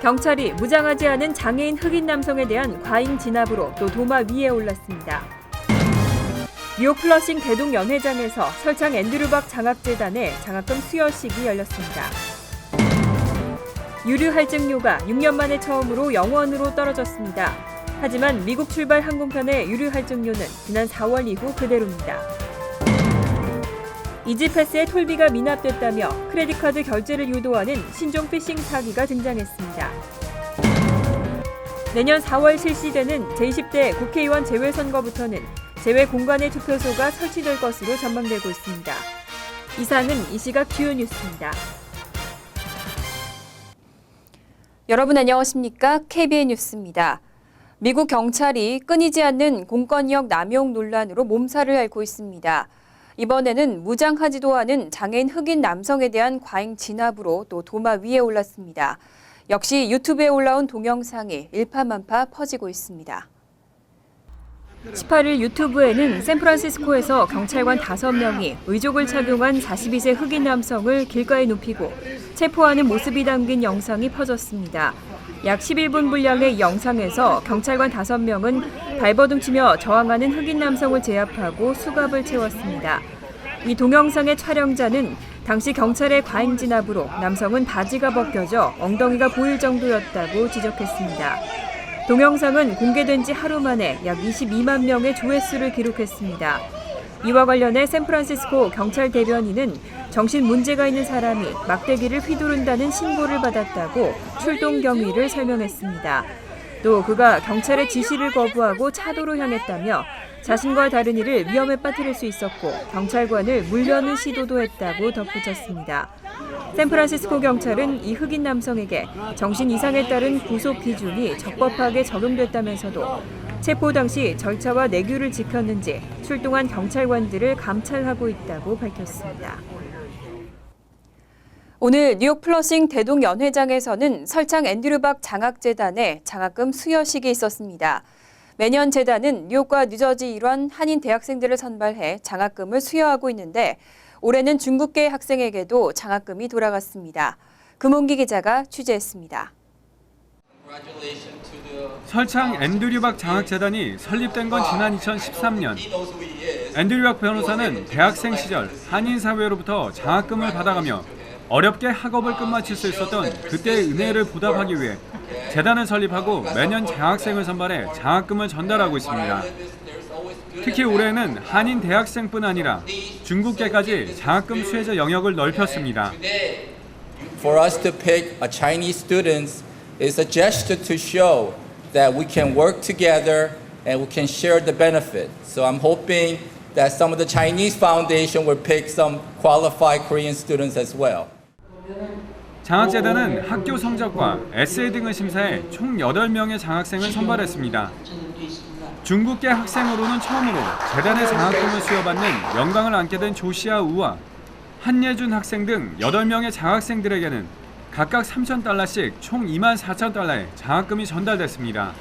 경찰이 무장하지 않은 장애인 흑인 남성에 대한 과잉 진압으로 또 도마 위에 올랐습니다. 뉴욕 플러싱 대동연회장에서 설창 앤드류 박 장학재단의 장학금 수여식이 열렸습니다. 유류 할증료가 6년 만에 처음으로 0원으로 떨어졌습니다. 하지만 미국 출발 항공편의 유류 할증료는 지난 4월 이후 그대로입니다. 이지패스의 톨비가 미납됐다며 크레딧카드 결제를 유도하는 신종 피싱 사기가 등장했습니다. 내년 4월 실시되는 제20대 국회의원 재외선거부터는 재외 공간의 투표소가 설치될 것으로 전망되고 있습니다. 이상은 이 시각 주요 뉴스입니다. 여러분 안녕하십니까? KBN 뉴스입니다. 미국 경찰이 끊이지 않는 공권력 남용 논란으로 몸살을 앓고 있습니다. 이번에는 무장하지도 않은 장애인 흑인 남성에 대한 과잉 진압으로 또 도마 위에 올랐습니다. 역시 유튜브에 올라온 동영상이 일파만파 퍼지고 있습니다. 18일 유튜브에는 샌프란시스코에서 경찰관 5명이 의족을 착용한 42세 흑인 남성을 길가에 눕히고 체포하는 모습이 담긴 영상이 퍼졌습니다. 약 11분 분량의 이 영상에서 경찰관 5명은 발버둥치며 저항하는 흑인 남성을 제압하고 수갑을 채웠습니다. 이 동영상의 촬영자는 당시 경찰의 과잉 진압으로 남성은 바지가 벗겨져 엉덩이가 보일 정도였다고 지적했습니다. 동영상은 공개된 지 하루 만에 약 22만 명의 조회수를 기록했습니다. 이와 관련해 샌프란시스코 경찰 대변인은 정신 문제가 있는 사람이 막대기를 휘두른다는 신고를 받았다고 출동 경위를 설명했습니다. 또 그가 경찰의 지시를 거부하고 차도로 향했다며 자신과 다른 이를 위험에 빠뜨릴 수 있었고 경찰관을 물려는 시도도 했다고 덧붙였습니다. 샌프란시스코 경찰은 이 흑인 남성에게 정신 이상에 따른 구속 기준이 적법하게 적용됐다면서도 체포 당시 절차와 내규를 지켰는지 출동한 경찰관들을 감찰하고 있다고 밝혔습니다. 오늘 뉴욕 플러싱 대동연회장에서는 설창 앤드류 박 장학재단의 장학금 수여식이 있었습니다. 매년 재단은 뉴욕과 뉴저지 일원 한인 대학생들을 선발해 장학금을 수여하고 있는데 올해는 중국계 학생에게도 장학금이 돌아갔습니다. 금홍기 기자가 취재했습니다. 설창 앤드류 박 장학재단이 설립된 건 지난 2013년. 앤드류 박 변호사는 대학생 시절 한인 사회로부터 장학금을 받아가며 어렵게 학업을 끝마칠 수 있었던 그때의 은혜를 보답하기 위해 재단을 설립하고 매년 장학생을 선발해 장학금을 전달하고 있습니다. 특히 올해는 한인 대학생뿐 아니라 중국계까지 장학금 수혜자 영역을 넓혔습니다. For us to pick a Chinese students is a gesture to show that we can work together and we can share the benefit. So I'm hoping that some of the Chinese foundation will pick some qualified Korean students as well. 장학재단은 학교 성적과 에세이 등을 심사해 총 8명의 장학생을 선발했습니다. 중국계 학생으로는 처음으로 재단의 장학금을 수여받는 영광을 안게 된 조시아 우와, 한예준 학생 등 8명의 장학생들에게는 각각 $3,000씩 총 $24,000의 장학금이 전달됐습니다.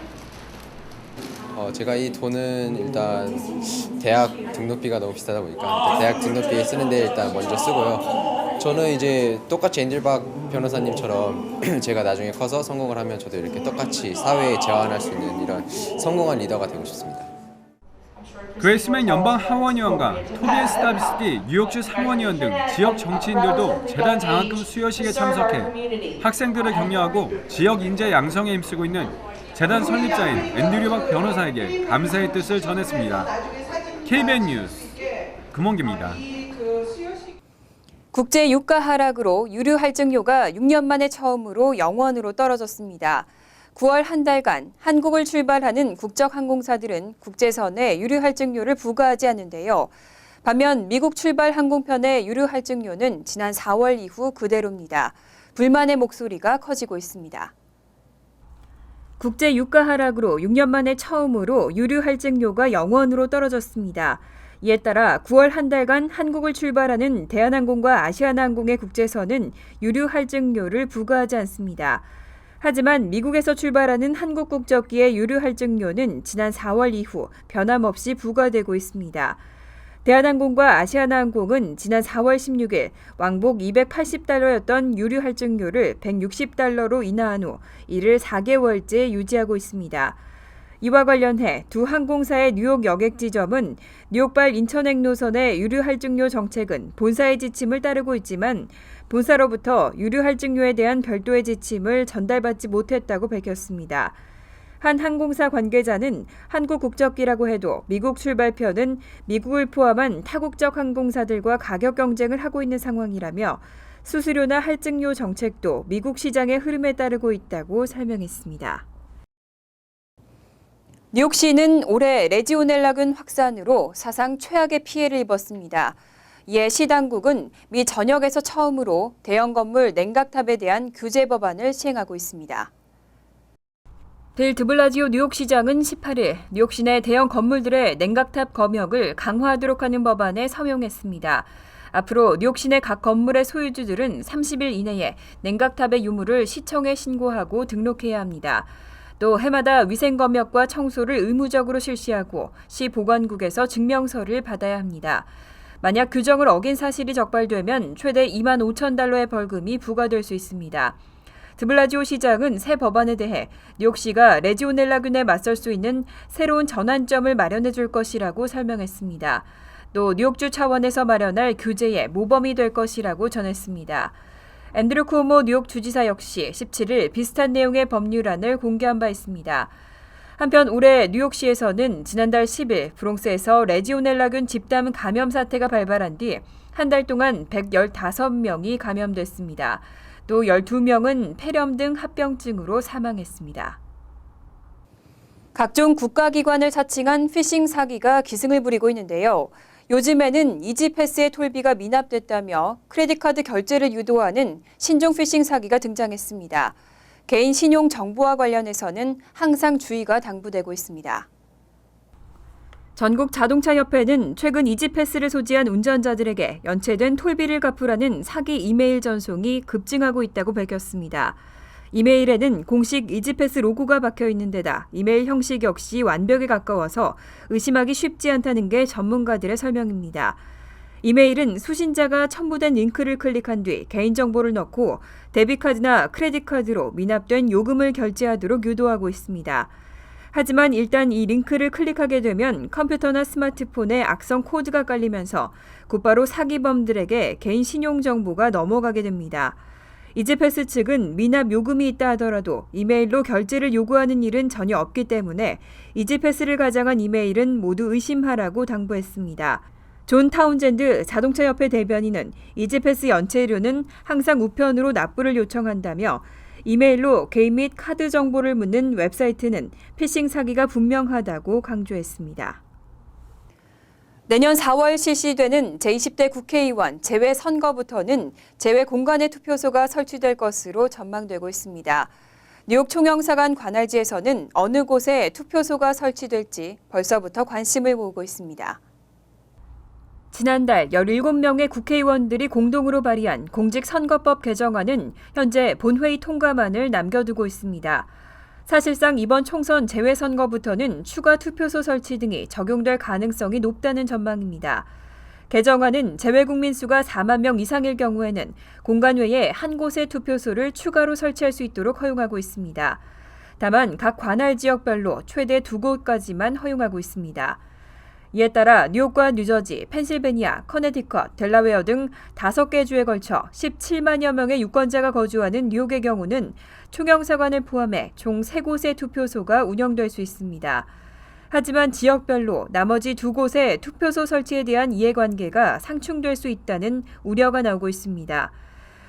제가 이 돈은 일단 대학 등록비가 너무 비싸다 보니까 대학 등록비 쓰는데 일단 먼저 쓰고요. 저는 이제 똑같이 앤드류 박 변호사님처럼 제가 나중에 커서 성공을 하면 저도 이렇게 똑같이 사회에 재환할 수 있는 이런 성공한 리더가 되고 싶습니다. 그레이스맨 연방 하원의원과 토비에스 다비스키 뉴욕주 상원의원 등 지역 정치인들도 재단 장학금 수여식에 참석해 학생들을 격려하고 지역 인재 양성에 힘쓰고 있는 재단 설립자인 앤드류 박 변호사에게 감사의 뜻을 전했습니다. KBN 뉴스 금홍기입니다. 국제 유가 하락으로 유류 할증료가 6년 만에 처음으로 0원으로 떨어졌습니다. 9월 한 달간 한국을 출발하는 국적 항공사들은 국제선에 유류 할증료를 부과하지 않는데요. 반면 미국 출발 항공편의 유류 할증료는 지난 4월 이후 그대로입니다. 불만의 목소리가 커지고 있습니다. 국제 유가 하락으로 6년 만에 처음으로 유류 할증료가 0원으로 떨어졌습니다. 이에 따라 9월 한 달간 한국을 출발하는 대한항공과 아시아나항공의 국제선은 유류 할증료를 부과하지 않습니다. 하지만 미국에서 출발하는 한국 국적기의 유류 할증료는 지난 4월 이후 변함없이 부과되고 있습니다. 대한항공과 아시아나항공은 지난 4월 16일 왕복 280달러였던 유류 할증료를 160달러로 인하한 후 이를 4개월째 유지하고 있습니다. 이와 관련해 두 항공사의 뉴욕 여객 지점은 뉴욕발 인천행 노선의 유류 할증료 정책은 본사의 지침을 따르고 있지만 본사로부터 유류 할증료에 대한 별도의 지침을 전달받지 못했다고 밝혔습니다. 한 항공사 관계자는 한국 국적기라고 해도 미국 출발표는 미국을 포함한 타국적 항공사들과 가격 경쟁을 하고 있는 상황이라며 수수료나 할증료 정책도 미국 시장의 흐름에 따르고 있다고 설명했습니다. 뉴욕시는 올해 레지오넬라균 확산으로 사상 최악의 피해를 입었습니다. 이에 시 당국은 미 전역에서 처음으로 대형 건물 냉각탑에 대한 규제 법안을 시행하고 있습니다. 데일 드블라지오 뉴욕시장은 18일 뉴욕시 내 대형 건물들의 냉각탑 검역을 강화하도록 하는 법안에 서명했습니다. 앞으로 뉴욕시 내 각 건물의 소유주들은 30일 이내에 냉각탑의 유무를 시청에 신고하고 등록해야 합니다. 또 해마다 위생 검역과 청소를 의무적으로 실시하고 시 보건국에서 증명서를 받아야 합니다. 만약 규정을 어긴 사실이 적발되면 최대 2만 5천 달러의 벌금이 부과될 수 있습니다. 드블라지오 시장은 새 법안에 대해 뉴욕시가 레지오넬라균에 맞설 수 있는 새로운 전환점을 마련해 줄 것이라고 설명했습니다. 또 뉴욕주 차원에서 마련할 규제의 모범이 될 것이라고 전했습니다. 앤드류 쿠오모 뉴욕 주지사 역시 17일 비슷한 내용의 법률안을 공개한 바 있습니다. 한편 올해 뉴욕시에서는 지난달 10일 브롱스에서 레지오넬라균 집단 감염 사태가 발발한 뒤 한 달 동안 115명이 감염됐습니다. 또 12명은 폐렴 등 합병증으로 사망했습니다. 각종 국가기관을 사칭한 피싱 사기가 기승을 부리고 있는데요. 요즘에는 이지패스의 톨비가 미납됐다며 크레딧카드 결제를 유도하는 신종 피싱 사기가 등장했습니다. 개인 신용 정보와 관련해서는 항상 주의가 당부되고 있습니다. 전국자동차협회는 최근 이지패스를 소지한 운전자들에게 연체된 톨비를 갚으라는 사기 이메일 전송이 급증하고 있다고 밝혔습니다. 이메일에는 공식 이지패스 로고가 박혀 있는 데다 이메일 형식 역시 완벽에 가까워서 의심하기 쉽지 않다는 게 전문가들의 설명입니다. 이메일은 수신자가 첨부된 링크를 클릭한 뒤 개인정보를 넣고 데비카드나 크레딧카드로 미납된 요금을 결제하도록 유도하고 있습니다. 하지만 일단 이 링크를 클릭하게 되면 컴퓨터나 스마트폰에 악성 코드가 깔리면서 곧바로 사기범들에게 개인 신용정보가 넘어가게 됩니다. 이지패스 측은 미납 요금이 있다 하더라도 이메일로 결제를 요구하는 일은 전혀 없기 때문에 이지패스를 가장한 이메일은 모두 의심하라고 당부했습니다. 존 타운젠드 자동차협회 대변인은 이지패스 연체료는 항상 우편으로 납부를 요청한다며 이메일로 개인 및 카드 정보를 묻는 웹사이트는 피싱 사기가 분명하다고 강조했습니다. 내년 4월 실시되는 제20대 국회의원 재외선거부터는 재외 공간의 투표소가 설치될 것으로 전망되고 있습니다. 뉴욕 총영사관 관할지에서는 어느 곳에 투표소가 설치될지 벌써부터 관심을 모으고 있습니다. 지난달 17명의 국회의원들이 공동으로 발의한 공직선거법 개정안은 현재 본회의 통과만을 남겨두고 있습니다. 사실상 이번 총선 재외선거부터는 추가 투표소 설치 등이 적용될 가능성이 높다는 전망입니다. 개정안은 재외국민 수가 4만 명 이상일 경우에는 공간 외에 한 곳의 투표소를 추가로 설치할 수 있도록 허용하고 있습니다. 다만 각 관할 지역별로 최대 2곳까지만 허용하고 있습니다. 이에 따라 뉴욕과 뉴저지, 펜실베니아, 커네티컷, 델라웨어 등 5개 주에 걸쳐 17만여 명의 유권자가 거주하는 뉴욕의 경우는 총영사관을 포함해 총 3곳의 투표소가 운영될 수 있습니다. 하지만 지역별로 나머지 2곳의 투표소 설치에 대한 이해관계가 상충될 수 있다는 우려가 나오고 있습니다.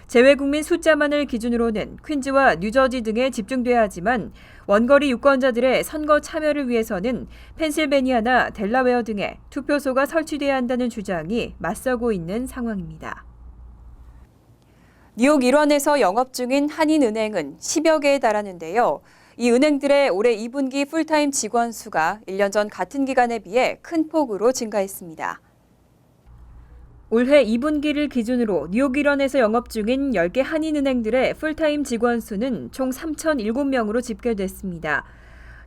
재외국민 숫자만을 기준으로는 퀸즈와 뉴저지 등에 집중돼야 하지만 원거리 유권자들의 선거 참여를 위해서는 펜실베니아나 델라웨어 등에 투표소가 설치돼야 한다는 주장이 맞서고 있는 상황입니다. 뉴욕 일원에서 영업 중인 한인은행은 10여 개에 달하는데요. 이 은행들의 올해 2분기 풀타임 직원 수가 1년 전 같은 기간에 비해 큰 폭으로 증가했습니다. 올해 2분기를 기준으로 뉴욕 일원에서 영업 중인 10개 한인은행들의 풀타임 직원 수는 총 3,007명으로 집계됐습니다.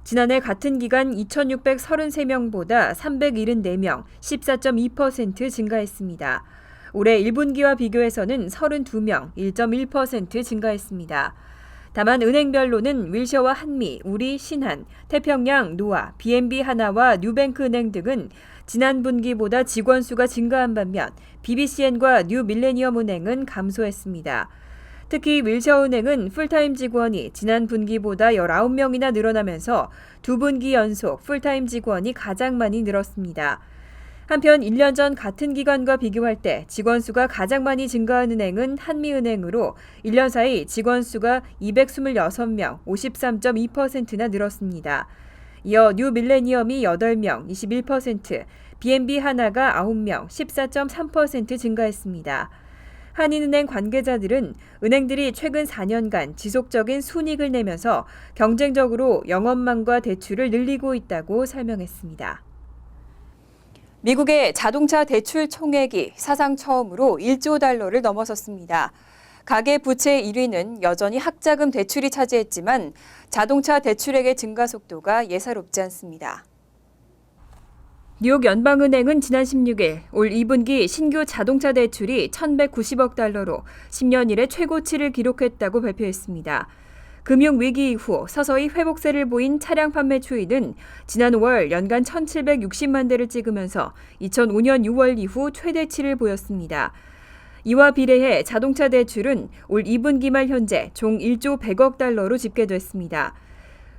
지난해 같은 기간 2,633명보다 374명, 14.2% 증가했습니다. 올해 1분기와 비교해서는 32명, 1.1% 증가했습니다. 다만 은행별로는 윌셔와 한미, 우리, 신한, 태평양, 노아, BNB 하나와 뉴뱅크은행 등은 지난 분기보다 직원 수가 증가한 반면 BBCN과 뉴밀레니엄은행은 감소했습니다. 특히 윌셔은행은 풀타임 직원이 지난 분기보다 19명이나 늘어나면서 두 분기 연속 풀타임 직원이 가장 많이 늘었습니다. 한편 1년 전 같은 기간과 비교할 때 직원 수가 가장 많이 증가한 은행은 한미은행으로 1년 사이 직원 수가 226명, 53.2%나 늘었습니다. 이어 뉴밀레니엄이 8명, 21%, BNB 하나가 9명, 14.3% 증가했습니다. 한인은행 관계자들은 은행들이 최근 4년간 지속적인 순이익을 내면서 경쟁적으로 영업망과 대출을 늘리고 있다고 설명했습니다. 미국의 자동차 대출 총액이 사상 처음으로 1조 달러를 넘어섰습니다. 가계 부채 1위는 여전히 학자금 대출이 차지했지만 자동차 대출액의 증가 속도가 예사롭지 않습니다. 뉴욕 연방은행은 지난 16일 올 2분기 신규 자동차 대출이 1,190억 달러로 10년 이래 최고치를 기록했다고 발표했습니다. 금융위기 이후 서서히 회복세를 보인 차량 판매 추이는 지난 5월 연간 1,760만 대를 찍으면서 2005년 6월 이후 최대치를 보였습니다. 이와 비례해 자동차 대출은 올 2분기 말 현재 총 1조 100억 달러로 집계됐습니다.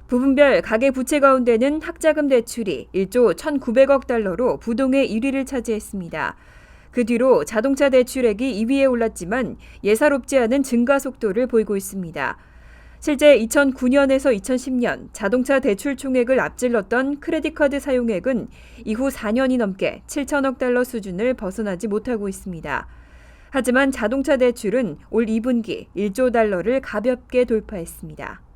부분별 가계 부채 가운데는 학자금 대출이 1조 1,900억 달러로 부동의 1위를 차지했습니다. 그 뒤로 자동차 대출액이 2위에 올랐지만 예사롭지 않은 증가 속도를 보이고 있습니다. 실제 2009년에서 2010년 자동차 대출 총액을 앞질렀던 크레딧카드 사용액은 이후 4년이 넘게 7천억 달러 수준을 벗어나지 못하고 있습니다. 하지만 자동차 대출은 올 2분기 1조 달러를 가볍게 돌파했습니다.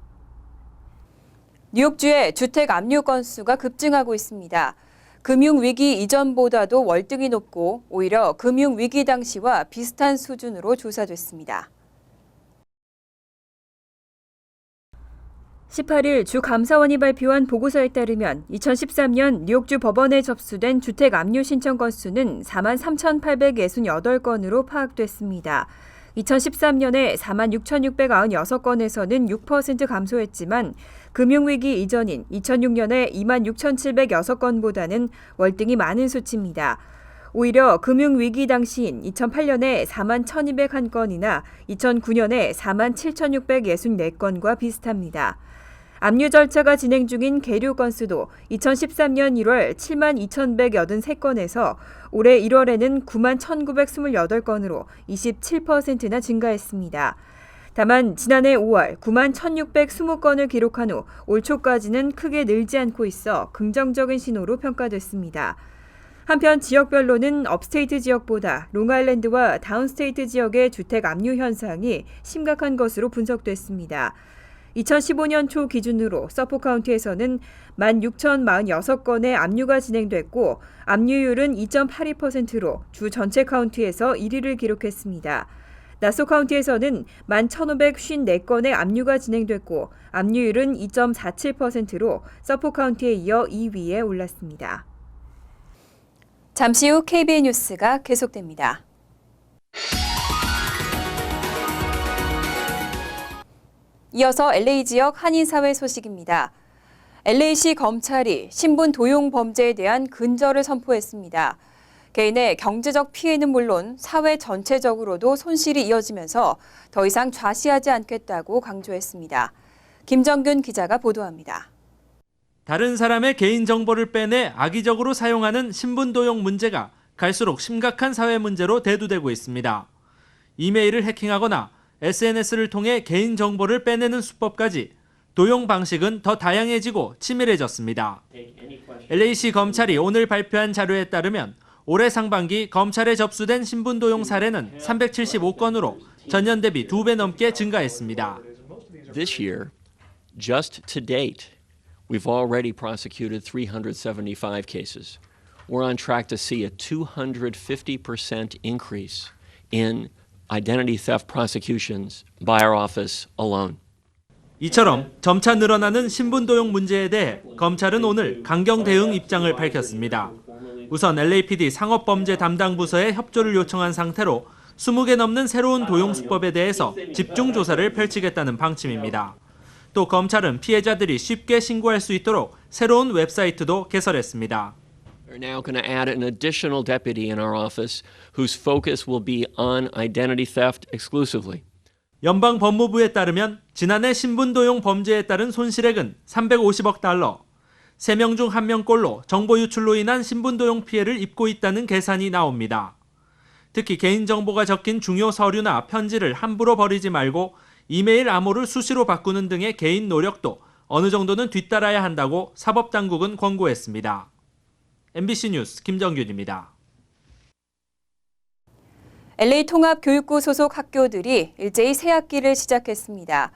뉴욕주의 주택 압류 건수가 급증하고 있습니다. 금융위기 이전보다도 월등히 높고 오히려 금융위기 당시와 비슷한 수준으로 조사됐습니다. 18일 주 감사원이 발표한 보고서에 따르면 2013년 뉴욕주 법원에 접수된 주택 압류 신청 건수는 43,868건으로 파악됐습니다. 2013년에 46,696건에서는 6% 감소했지만 금융위기 이전인 2006년에 26,706건보다는 월등히 많은 수치입니다. 오히려 금융위기 당시인 2008년에 41,201건이나 2009년에 47,664건과 비슷합니다. 압류 절차가 진행 중인 계류 건수도 2013년 1월 72,183건에서 올해 1월에는 91,928건으로 27%나 증가했습니다. 다만 지난해 5월 91,620건을 기록한 후 올 초까지는 크게 늘지 않고 있어 긍정적인 신호로 평가됐습니다. 한편 지역별로는 업스테이트 지역보다 롱아일랜드와 다운스테이트 지역의 주택 압류 현상이 심각한 것으로 분석됐습니다. 2015년 초 기준으로 서포 카운티에서는 16,046건의 압류가 진행됐고 압류율은 2.82%로 주 전체 카운티에서 1위를 기록했습니다. 나소 카운티에서는 11,554건의 압류가 진행됐고 압류율은 2.47%로 서포 카운티에 이어 2위에 올랐습니다. 잠시 후 KBN 뉴스가 계속됩니다. 이어서 LA 지역 한인사회 소식입니다. LA시 검찰이 신분 도용 범죄에 대한 근절을 선포했습니다. 개인의 경제적 피해는 물론 사회 전체적으로도 손실이 이어지면서 더 이상 좌시하지 않겠다고 강조했습니다. 김정균 기자가 보도합니다. 다른 사람의 개인정보를 빼내 악의적으로 사용하는 신분 도용 문제가 갈수록 심각한 사회 문제로 대두되고 있습니다. 이메일을 해킹하거나 SNS를 통해 개인정보를 빼내는 수법까지 도용 방식은 더 다양해지고 치밀해졌습니다. LA시 검찰이 오늘 발표한 자료에 따르면 올해 상반기 검찰에 접수된 신분 도용 사례는 375건으로 전년 대비 2배 넘게 증가했습니다. This year, just to date, we've already prosecuted 375 cases. We're on track to see a 250% increase in identity theft prosecutions by our office alone. 이처럼 점차 늘어나는 신분 도용 문제에 대해 검찰은 오늘 강경 대응 입장을 밝혔습니다. 우선 LAPD 상업범죄 담당 부서에 협조를 요청한 상태로 20개 넘는 새로운 도용 수법에 대해서 집중 조사를 펼치겠다는 방침입니다. 또 검찰은 피해자들이 쉽게 신고할 수 있도록 새로운 웹사이트도 개설했습니다. We're now going to add an additional deputy in our office whose focus will be on identity theft exclusively. 연방 법무부에 따르면 지난해 신분 도용 범죄에 따른 손실액은 350억 달러, 3명 중 1명꼴로 정보 유출로 인한 신분 도용 피해를 입고 있다는 계산이 나옵니다. 특히 개인정보가 적힌 중요 서류나 편지를 함부로 버리지 말고 이메일 암호를 수시로 바꾸는 등의 개인 노력도 어느 정도는 뒤따라야 한다고 사법당국은 권고했습니다. MBC 뉴스 김정균입니다. LA 통합교육부 소속 학교들이 일제히 새 학기를 시작했습니다.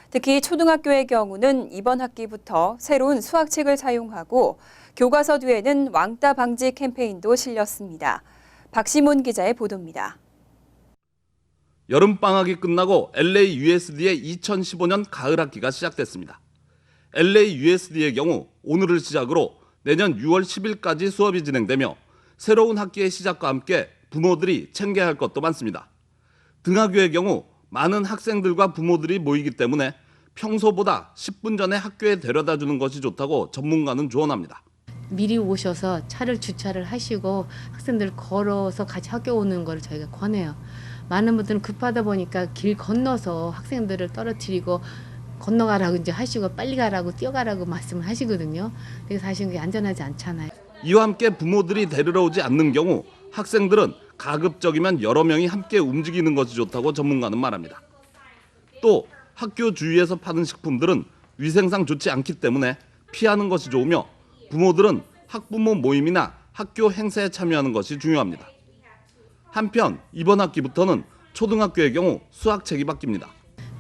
특히 초등학교의 경우는 이번 학기부터 새로운 수학책을 사용하고 교과서 뒤에는 왕따 방지 캠페인도 실렸습니다. 박시문 기자의 보도입니다. 여름방학이 끝나고 LA USD의 2015년 가을 학기가 시작됐습니다. LA USD의 경우 오늘을 시작으로 내년 6월 10일까지 수업이 진행되며 새로운 학기의 시작과 함께 부모들이 챙겨야 할 것도 많습니다. 등하교의 경우 많은 학생들과 부모들이 모이기 때문에 평소보다 10분 전에 학교에 데려다 주는 것이 좋다고 전문가는 조언합니다. 미리 오셔서 차를 주차를 하시고 학생들 걸어서 같이 학교 오는 걸 저희가 권해요. 많은 분들은 급하다 보니까 길 건너서 학생들을 떨어뜨리고 건너가라고 이제 하시고 빨리 가라고 뛰어가라고 말씀을 하시거든요. 그래서 사실 그게 안전하지 않잖아요. 이와 함께 부모들이 데리러 오지 않는 경우 학생들은 가급적이면 여러 명이 함께 움직이는 것이 좋다고 전문가는 말합니다. 또 학교 주위에서 파는 식품들은 위생상 좋지 않기 때문에 피하는 것이 좋으며 부모들은 학부모 모임이나 학교 행사에 참여하는 것이 중요합니다. 한편 이번 학기부터는 초등학교의 경우 수학책이 바뀝니다.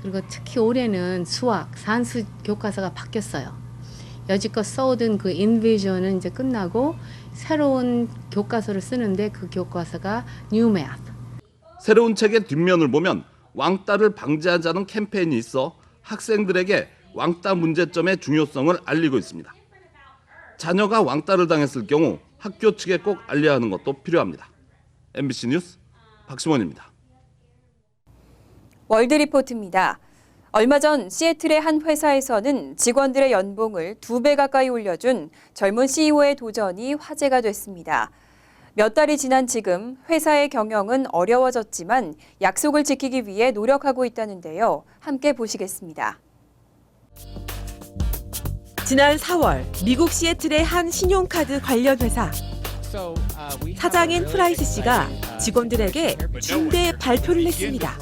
그리고 특히 올해는 수학, 산수 교과서가 바뀌었어요. 여지껏 써오던 그 인비전은 이제 끝나고 새로운 교과서를 쓰는데 그 교과서가 New Math. 새로운 책의 뒷면을 보면 왕따를 방지하자는 캠페인이 있어 학생들에게 왕따 문제점의 중요성을 알리고 있습니다. 자녀가 왕따를 당했을 경우 학교 측에 꼭 알려야 하는 것도 필요합니다. MBC 뉴스 박시원입니다. 월드리포트입니다. 얼마 전 시애틀의 한 회사에서는 직원들의 연봉을 2배 가까이 올려준 젊은 CEO의 도전이 화제가 됐습니다. 몇 달이 지난 지금 회사의 경영은 어려워졌지만 약속을 지키기 위해 노력하고 있다는데요. 함께 보시겠습니다. 지난 4월 미국 시애틀의 한 신용카드 관련 회사 사장인 프라이스 씨가 직원들에게 중대 발표를 했습니다.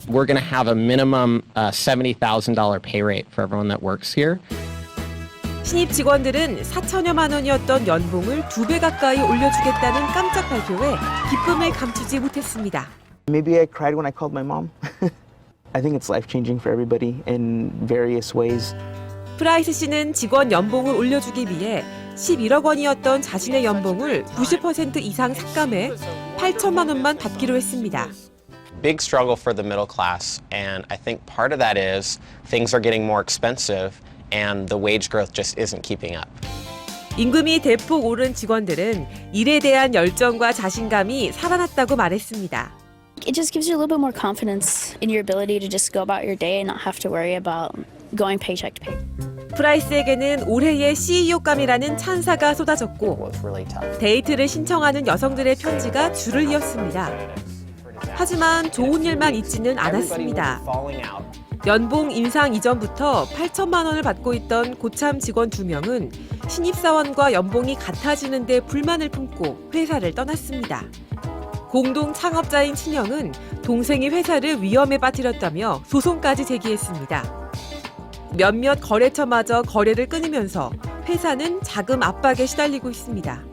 We're going to have a minimum $70,000 pay rate for everyone that works here. 신입 직원들은 4천여만 원이었던 연봉을 2배 가까이 올려주겠다는 깜짝 발표에 기쁨을 감추지 못했습니다. Maybe I cried when I called my mom. I think it's life-changing for everybody in various ways. 프라이스 씨는 직원 연봉을 올려주기 위해 11억 원이었던 자신의 연봉을 90% 이상 삭감해 8천만 원만 받기로 했습니다. Big struggle for the middle class, and I think part of that is things are getting more expensive and the wage growth just isn't keeping up. 임금이 대폭 오른 직원들은 일에 대한 열정과 자신감이 살아났다고 말했습니다. It just gives you a little bit more confidence in your ability to just go about your day and not have to worry about going paycheck to paycheck. 프라이스에게는 올해의 CEO감이라는 찬사가 쏟아졌고 데이트를 신청하는 여성들의 편지가 줄을 이었습니다. 하지만 좋은 일만 있지는 않았습니다. 연봉 인상 이전부터 8천만 원을 받고 있던 고참 직원 2명은 신입사원과 연봉이 같아지는 데 불만을 품고 회사를 떠났습니다. 공동 창업자인 친형은 동생이 회사를 위험에 빠뜨렸다며 소송까지 제기했습니다. 몇몇 거래처마저 거래를 끊으면서 회사는 자금 압박에 시달리고 있습니다.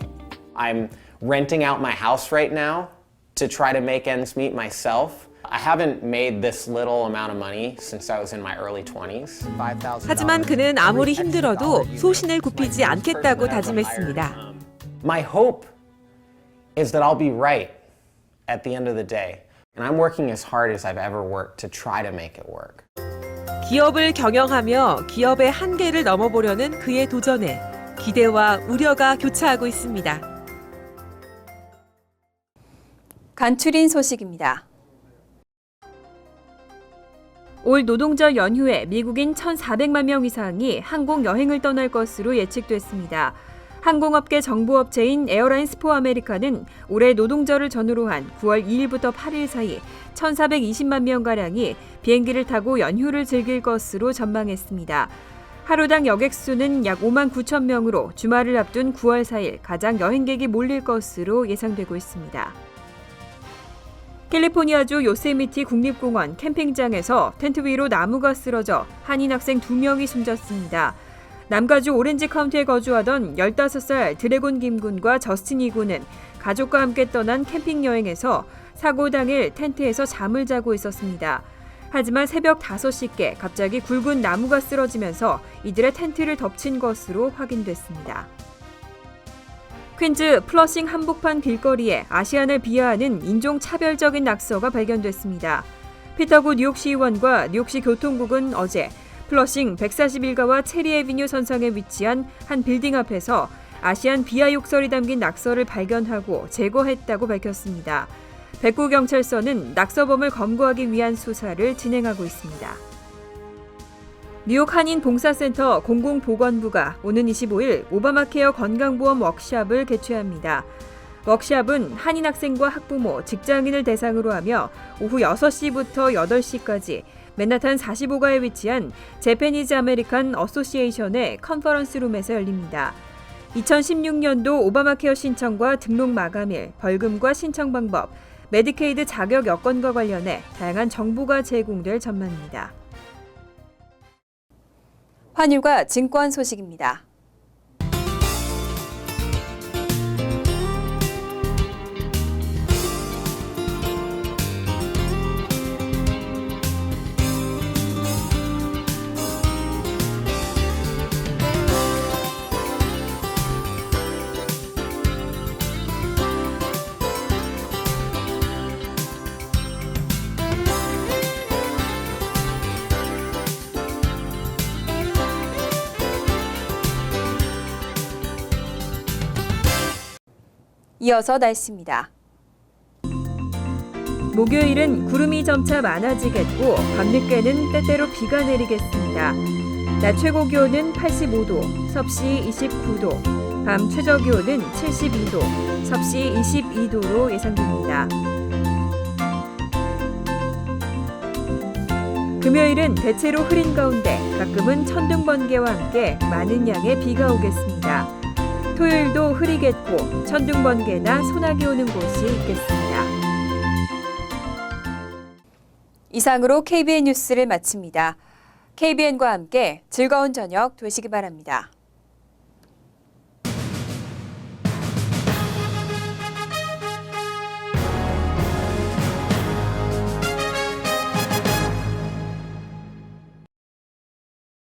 I'm renting out my house right now to try to make ends meet myself. I haven't made this little amount of money since I was in my early 20s. 하지만 그는 아무리 힘들어도 소신을 굽히지 않겠다고 다짐했습니다. My hope is that I'll be right at the end of the day. And I'm working as hard as I've ever worked to try to make it work. 기업을 경영하며 기업의 한계를 넘어보려는 그의 도전에 기대와 우려가 교차하고 있습니다. 간추린 소식입니다. 올 노동절 연휴에 미국인 1,400만 명 이상이 항공 여행을 떠날 것으로 예측됐습니다. 항공업계 정부업체인 에어라인스 포 아메리카는 올해 노동절을 전후로 한 9월 2일부터 8일 사이 1,420만 명가량이 비행기를 타고 연휴를 즐길 것으로 전망했습니다. 하루당 여객수는 약 5만 9천 명으로 주말을 앞둔 9월 4일 가장 여행객이 몰릴 것으로 예상되고 있습니다. 캘리포니아주 요세미티 국립공원 캠핑장에서 텐트 위로 나무가 쓰러져 한인 학생 2명이 숨졌습니다. 남가주 오렌지 카운티에 거주하던 15살 드래곤 김군과 저스틴 이군은 가족과 함께 떠난 캠핑 여행에서 사고 당일 텐트에서 잠을 자고 있었습니다. 하지만 새벽 5시께 갑자기 굵은 나무가 쓰러지면서 이들의 텐트를 덮친 것으로 확인됐습니다. 퀸즈 플러싱 한복판 길거리에 아시안을 비하하는 인종차별적인 낙서가 발견됐습니다. 피터구 뉴욕시의원과 뉴욕시 교통국은 어제 플러싱 141가와 체리 애비뉴 선상에 위치한 한 빌딩 앞에서 아시안 비하 욕설이 담긴 낙서를 발견하고 제거했다고 밝혔습니다. 백구경찰서는 낙서범을 검거하기 위한 수사를 진행하고 있습니다. 뉴욕 한인봉사센터 공공보건부가 오는 25일 오바마케어 건강보험 워크샵을 개최합니다. 워크샵은 한인 학생과 학부모, 직장인을 대상으로 하며 오후 6시부터 8시까지 맨하탄 45가에 위치한 재패니즈 아메리칸 어소시에이션의 컨퍼런스룸에서 열립니다. 2016년도 오바마케어 신청과 등록 마감일, 벌금과 신청 방법, 메디케이드 자격 여건과 관련해 다양한 정보가 제공될 전망입니다. 환율과 증권 소식입니다. 이어서 날씨입니다. 목요일은 구름이 점차 많아지겠고 밤늦게는 때때로 비가 내리겠습니다. 낮 최고 기온은 85도, 섭씨 29도, 밤 최저 기온은 72도, 섭씨 22도로 예상됩니다. 금요일은 대체로 흐린 가운데 가끔은 천둥 번개와 함께 많은 양의 비가 오겠습니다. 토요일도 흐리겠고 천둥 번개나 소나기 오는 곳이 있겠습니다. 이상으로 KBN 뉴스를 마칩니다. KBN과 함께 즐거운 저녁 되시기 바랍니다.